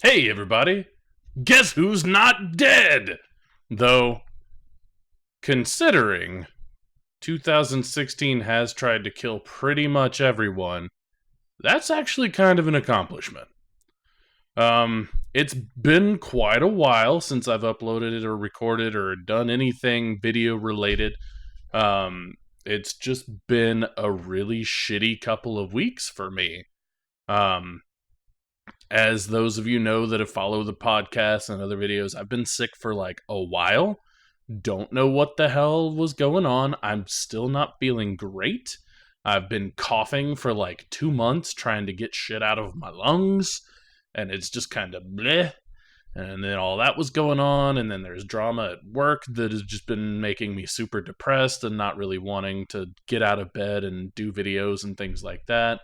Hey, everybody! Guess who's not dead? Though, considering 2016 has tried to kill pretty much everyone, that's actually kind of an accomplishment. It's been quite a while since I've uploaded it or recorded or done anything video related. It's just been a really shitty couple of weeks for me. Um, as those of you know that have followed the podcast and other videos, I've been sick for like a while. Don't know what the hell was going on. I'm still not feeling great. I've been coughing for like 2 months trying to get shit out of my lungs, and it's just kind of bleh. And then all that was going on, and then there's drama at work that has just been making me super depressed and not really wanting to get out of bed and do videos and things like that.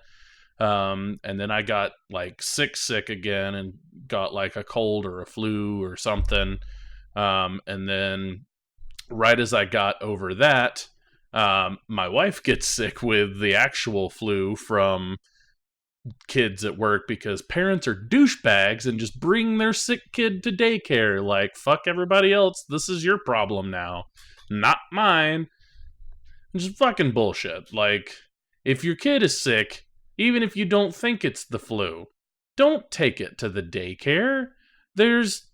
And then I got like sick again and got like a cold or a flu or something. And then right as I got over that, my wife gets sick with the actual flu from kids at work because parents are douchebags and just bring their sick kid to daycare. Like, fuck everybody else. This is your problem now, not mine. Just fucking bullshit. Like, if your kid is sick, even if you don't think it's the flu, don't take it to the daycare. There's,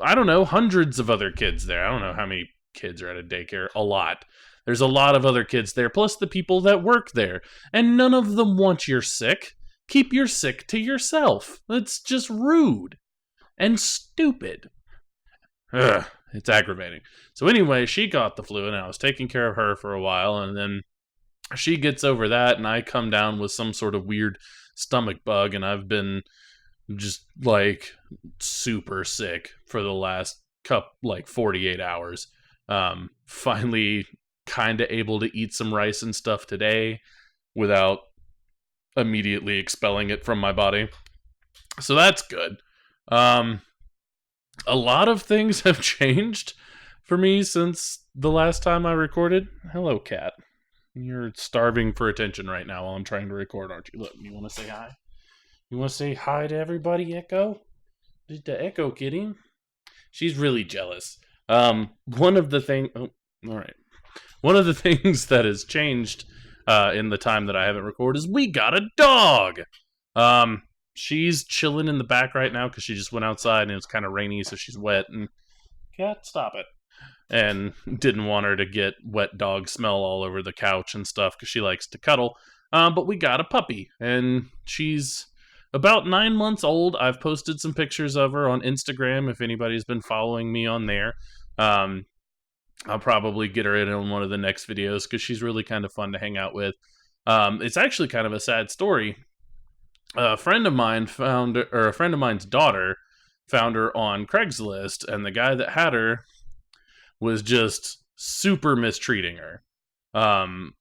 I don't know, hundreds of other kids there. I don't know how many kids are at a daycare. A lot. There's a lot of other kids there, plus the people that work there. And none of them want your sick. Keep your sick to yourself. That's just rude and stupid. Ugh, it's aggravating. So anyway, she got the flu, and I was taking care of her for a while, and then she gets over that, and I come down with some sort of weird stomach bug, and I've been just like super sick for the last 48 hours. Finally kind of able to eat some rice and stuff today without immediately expelling it from my body. So that's good. A lot of things have changed for me since the last time I recorded. Hello, cat. You're starving for attention right now while I'm trying to record, aren't you? Look, you want to say hi? You want to say hi to everybody, Echo? Did the Echo kitty? She's really jealous. One of the things that has changed in the time that I haven't recorded is we got a dog. She's chilling in the back right now because she just went outside and it was kind of rainy, so she's wet. And cat, stop it. And didn't want her to get wet dog smell all over the couch and stuff because she likes to cuddle. But we got a puppy, and she's about 9 months old. I've posted some pictures of her on Instagram if anybody's been following me on there. I'll probably get her in on one of the next videos because she's really kind of fun to hang out with. It's actually kind of a sad story. A friend of mine's daughter found her on Craigslist, and the guy that had her was just super mistreating her.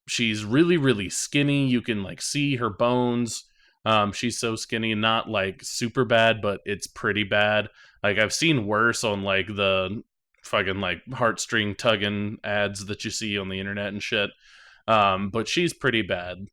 She's really skinny. You can like see her bones. She's so skinny, not like super bad, but it's pretty bad. Like I've seen worse on like the fucking like heartstring tugging ads that you see on the internet and shit. But she's pretty bad.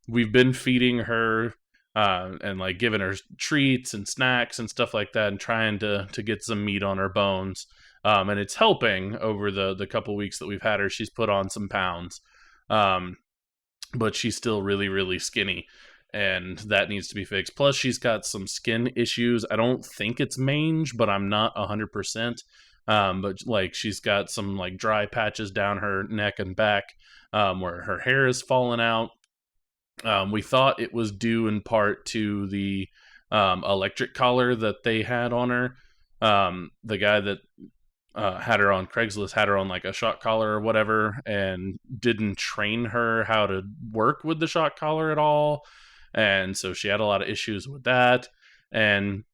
We've been feeding her and like giving her treats and snacks and stuff like that and trying to get some meat on her bones. And it's helping over the couple weeks that we've had her. She's put on some pounds. But she's still really skinny. And that needs to be fixed. Plus, she's got some skin issues. I don't think it's mange, but I'm not 100%. But like she's got some like dry patches down her neck and back where her hair is falling out. We thought it was due in part to the electric collar that they had on her. The guy that had her on Craigslist had her on like a shock collar or whatever and didn't train her how to work with the shock collar at all. And so she had a lot of issues with that. And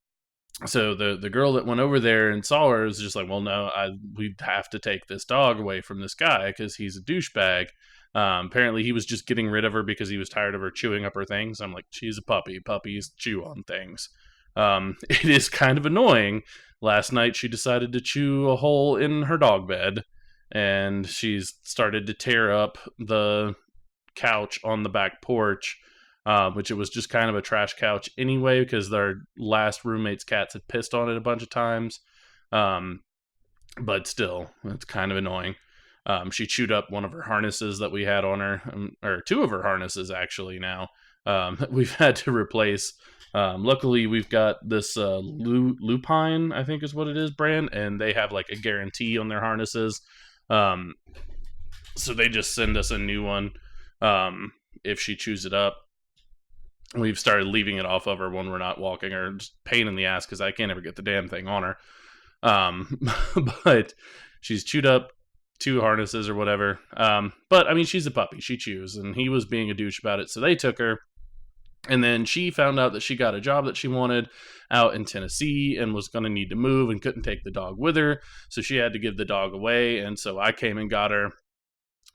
so the girl that went over there and saw her was just like, well, no, we'd have to take this dog away from this guy because he's a douchebag. Apparently he was just getting rid of her because he was tired of her chewing up her things. I'm like, she's a puppy. Puppies chew on things. It is kind of annoying. Last night she decided to chew a hole in her dog bed, and she's started to tear up the couch on the back porch. which it was just kind of a trash couch anyway because their last roommate's cats had pissed on it a bunch of times. Um, but still, it's kind of annoying. She chewed up one of her harnesses that we had on her, or two of her harnesses actually now. That we've had to replace. Luckily, we've got this Lupine, I think is what it is, brand, and they have like a guarantee on their harnesses. Um, so they just send us a new one if she chews it up. We've started leaving it off of her when we're not walking her. Just pain in the ass because I can't ever get the damn thing on her. Um, but she's chewed up two harnesses or whatever. But I mean, she's a puppy. She chews, and he was being a douche about it, so they took her. And then she found out that she got a job that she wanted out in Tennessee and was going to need to move and couldn't take the dog with her. So she had to give the dog away. And so I came and got her.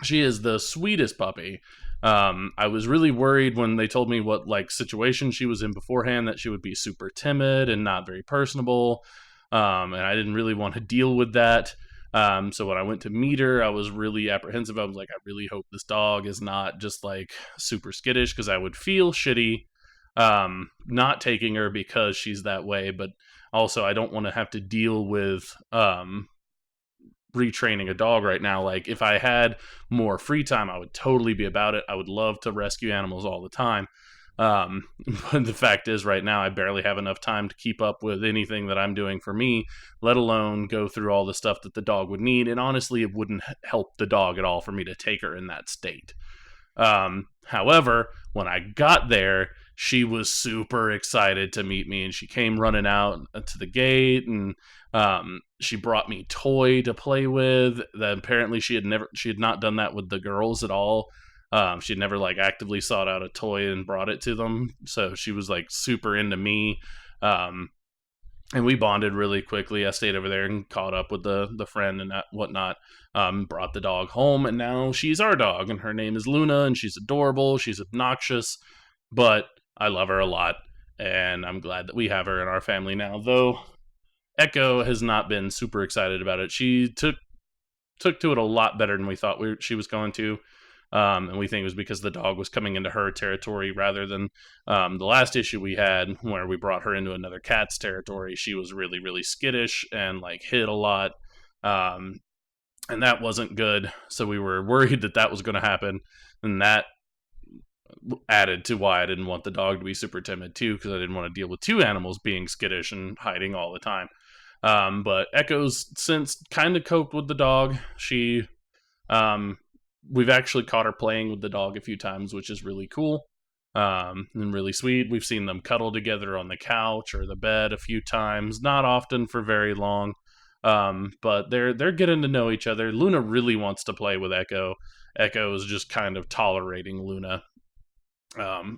She is the sweetest puppy. I was really worried when they told me what like situation she was in beforehand that she would be super timid and not very personable. And I didn't really want to deal with that. So when I went to meet her, I was really apprehensive. I was like, I really hope this dog is not just like super skittish because I would feel shitty not taking her because she's that way. But also, I don't want to have to deal with retraining a dog right now. Like if I had more free time, I would totally be about it. I would love to rescue animals all the time. But the fact is right now I barely have enough time to keep up with anything that I'm doing for me, let alone go through all the stuff that the dog would need. And honestly, it wouldn't help the dog at all for me to take her in that state. However, when I got there, she was super excited to meet me and she came running out to the gate and she brought me toy to play with that apparently she had not done that with the girls at all. She'd never like actively sought out a toy and brought it to them. So she was like super into me. And we bonded really quickly. I stayed over there and caught up with the friend and whatnot. Brought the dog home, and now she's our dog, and her name is Luna, and she's adorable. She's obnoxious, but I love her a lot, and I'm glad that we have her in our family now. Though Echo has not been super excited about it. She took to it a lot better than we thought she was going to. And we think it was because the dog was coming into her territory rather than the last issue we had where we brought her into another cat's territory. She was really, really skittish and like hid a lot. And that wasn't good. So we were worried that was going to happen. And that added to why I didn't want the dog to be super timid too, because I didn't want to deal with two animals being skittish and hiding all the time. But Echo's since kind of coped with the dog. We've actually caught her playing with the dog a few times, which is really cool and really sweet. We've seen them cuddle together on the couch or the bed a few times, not often for very long, but they're getting to know each other. Luna really wants to play with Echo. Echo is just kind of tolerating Luna,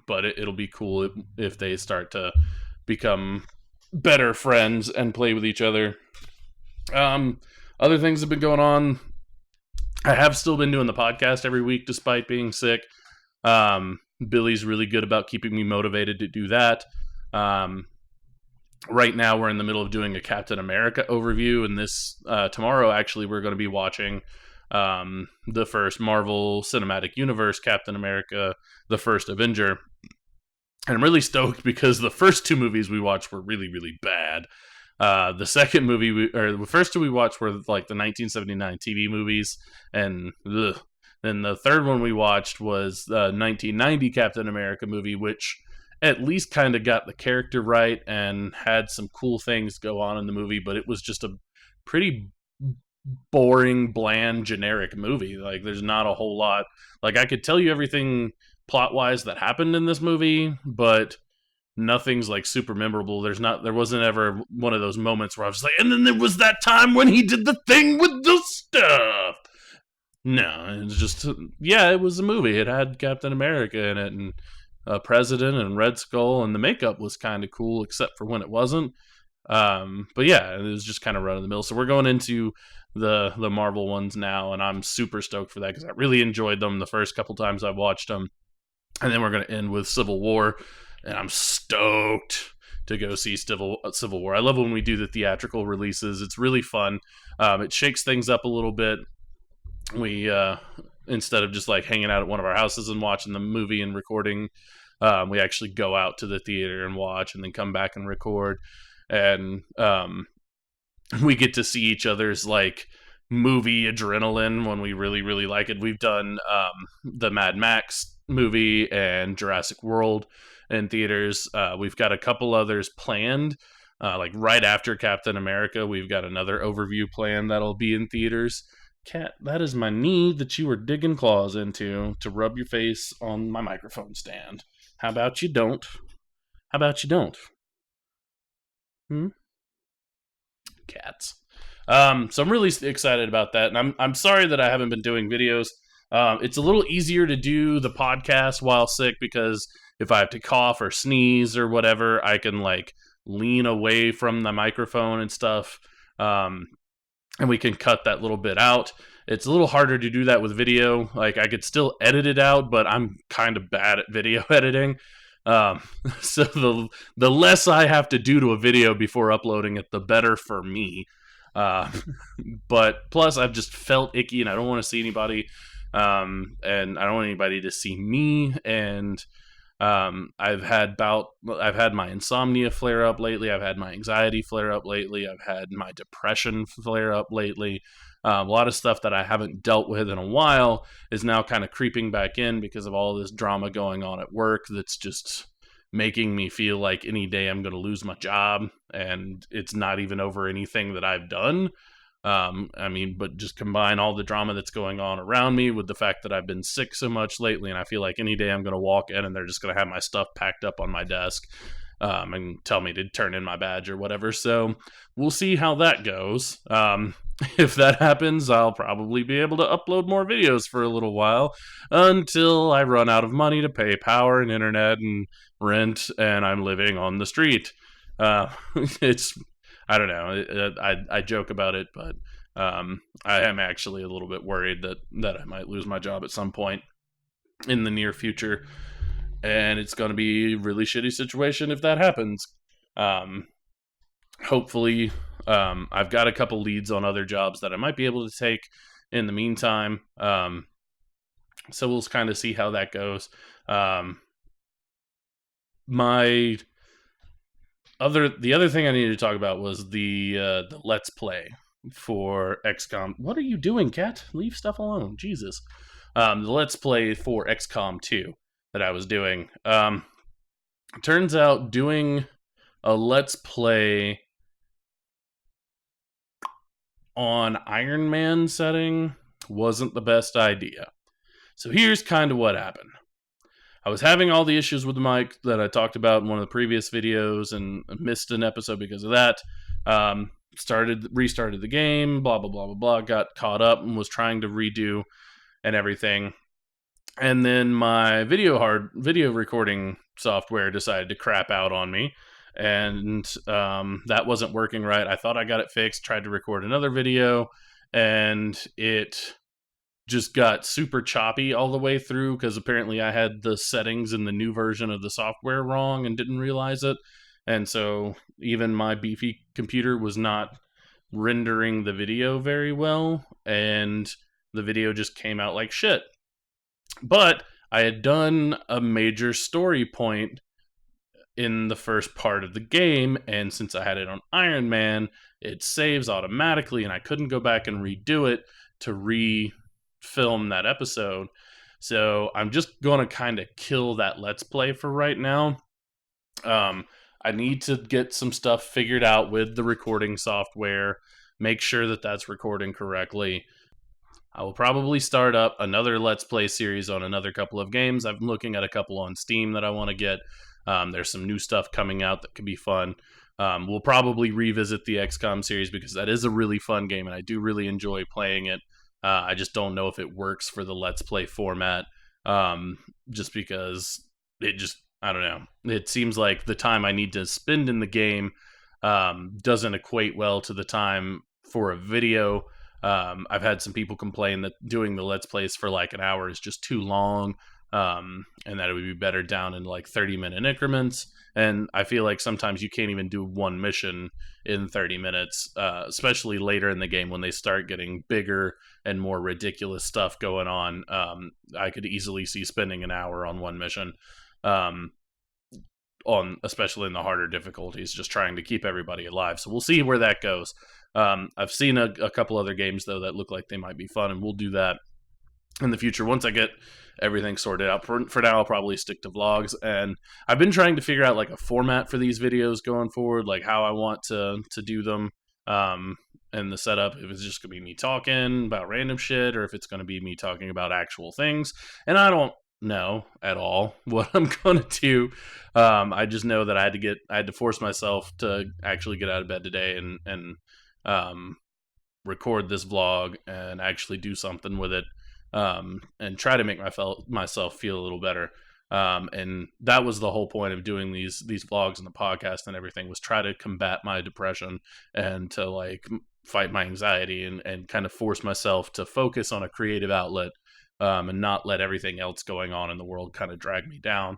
but it'll be cool if they start to become better friends and play with each other. Other things have been going on. I have still been doing the podcast every week despite being sick. Billy's really good about keeping me motivated to do that. Right now we're in the middle of doing a Captain America overview, and this tomorrow actually we're going to be watching the first Marvel Cinematic Universe Captain America, the first Avenger. And I'm really stoked because the first two movies we watched were really, really bad. The second movie, the first two we watched were like the 1979 TV movies, and then the third one we watched was the 1990 Captain America movie, which at least kind of got the character right and had some cool things go on in the movie, but it was just a pretty boring, bland, generic movie. Like, there's not a whole lot. Like, I could tell you everything plot-wise that happened in this movie, but nothing's like super memorable. There wasn't ever one of those moments where I was like, and then there was that time when he did the thing with the stuff. No, it's just, yeah, it was a movie. It had Captain America in it and a president and Red Skull, and the makeup was kind of cool except for when it wasn't. But yeah, it was just kind of run of the mill. So we're going into the Marvel ones now, and I'm super stoked for that because I really enjoyed them the first couple times I watched them. And then we're going to end with Civil War, and I'm stoked to go see Civil War. I love when we do the theatrical releases. It's really fun. It shakes things up a little bit. We instead of just like hanging out at one of our houses and watching the movie and recording We actually go out to the theater and watch, and then come back and record, and we get to see each other's like movie adrenaline when we really really like it. We've done the Mad Max movie and Jurassic World in theaters. We've got a couple others planned, like right after Captain America. We've got another overview plan that'll be in theaters. Cat, that is my knee that you were digging claws into to rub your face on my microphone stand. How about you don't? How about you don't? Hmm? Cats. So I'm really excited about that, and I'm sorry that I haven't been doing videos. It's a little easier to do the podcast while sick because if I have to cough or sneeze or whatever, I can like lean away from the microphone and stuff, and we can cut that little bit out. It's a little harder to do that with video. Like I could still edit it out, but I'm kind of bad at video editing. Um, so the less I have to do to a video before uploading it, the better for me. Uh, but plus, I've just felt icky, and I don't want to see anybody, and I don't want anybody to see me. And I've had my insomnia flare up lately. I've had my anxiety flare up lately. I've had my depression flare up lately. A lot of stuff that I haven't dealt with in a while is now kind of creeping back in because of all this drama going on at work that's just making me feel like any day I'm going to lose my job, and it's not even over anything that I've done. But just combine all the drama that's going on around me with the fact that I've been sick so much lately, and I feel like any day I'm going to walk in and they're just going to have my stuff packed up on my desk, and tell me to turn in my badge or whatever. So we'll see how that goes. If that happens, I'll probably be able to upload more videos for a little while until I run out of money to pay power and internet and rent, and I'm living on the street. It's I don't know. I joke about it, but I am actually a little bit worried that I might lose my job at some point in the near future, and it's going to be a really shitty situation if that happens. Hopefully, I've got a couple leads on other jobs that I might be able to take in the meantime. So we'll kind of see how that goes. The other thing I needed to talk about was the Let's Play for XCOM. What are you doing, cat? Leave stuff alone. Jesus. The Let's Play for XCOM 2 that I was doing. Turns out doing a Let's Play on Iron Man setting wasn't the best idea. So here's kind of what happened. I was having all the issues with the mic that I talked about in one of the previous videos and missed an episode because of that. Restarted the game, blah, blah, blah, blah, blah, got caught up and was trying to redo and everything. And then my video recording software decided to crap out on me, and that wasn't working right. I thought I got it fixed, tried to record another video, and it just got super choppy all the way through because apparently I had the settings in the new version of the software wrong and didn't realize it. And so even my beefy computer was not rendering the video very well, and the video just came out like shit. But I had done a major story point in the first part of the game, and since I had it on Iron Man, it saves automatically, and I couldn't go back and redo it to re-film that episode. So I'm just going to kind of kill that Let's Play for right now. I need to get some stuff figured out with the recording software, make sure that that's recording correctly. I will probably start up another Let's Play series on another couple of games. I'm looking at a couple on Steam that I want to get. There's some new stuff coming out that could be fun. We'll probably revisit the XCOM series because that is a really fun game and I do really enjoy playing it. I just don't know if it works for the Let's Play format, just because I don't know. It seems like the time I need to spend in the game doesn't equate well to the time for a video. I've had some people complain that doing the Let's Plays for like an hour is just too long, and that it would be better down in like 30-minute increments. And I feel like sometimes you can't even do one mission in 30 minutes, especially later in the game when they start getting bigger and more ridiculous stuff going on. I could easily see spending an hour on one mission. Um, on especially in the harder difficulties, just trying to keep everybody alive. So we'll see where that goes. I've seen a couple other games though that look like they might be fun, and we'll do that in the future once I get everything sorted out. For now, I'll probably stick to vlogs, and I've been trying to figure out like a format for these videos going forward, like how I want to do them, and the setup. If it's just gonna be me talking about random shit, or if it's gonna be me talking about actual things, and I don't know at all what I'm gonna do. I just know that I had to force myself to actually get out of bed today and um, record this vlog and actually do something with it, and try to make myself feel a little better. And that was the whole point of doing these vlogs and the podcast and everything, was try to combat my depression and to like fight my anxiety and kind of force myself to focus on a creative outlet, and not let everything else going on in the world kind of drag me down.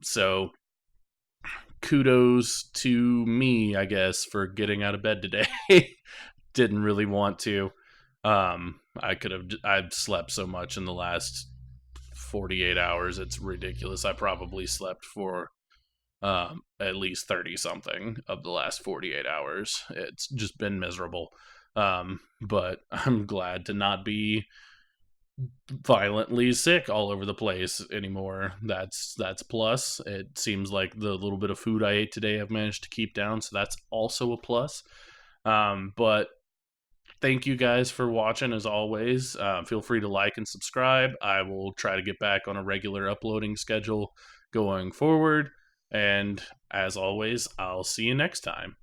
So kudos to me, I guess, for getting out of bed today. Didn't really want to. I've slept so much in the last 48 hours. It's ridiculous. I probably slept for at least 30 something of the last 48 hours. It's just been miserable. But I'm glad to not be violently sick all over the place anymore. That's plus. It seems like the little bit of food I ate today I've managed to keep down, so that's also a plus. But thank you guys for watching as always. Feel free to like and subscribe. I will try to get back on a regular uploading schedule going forward. And as always, I'll see you next time.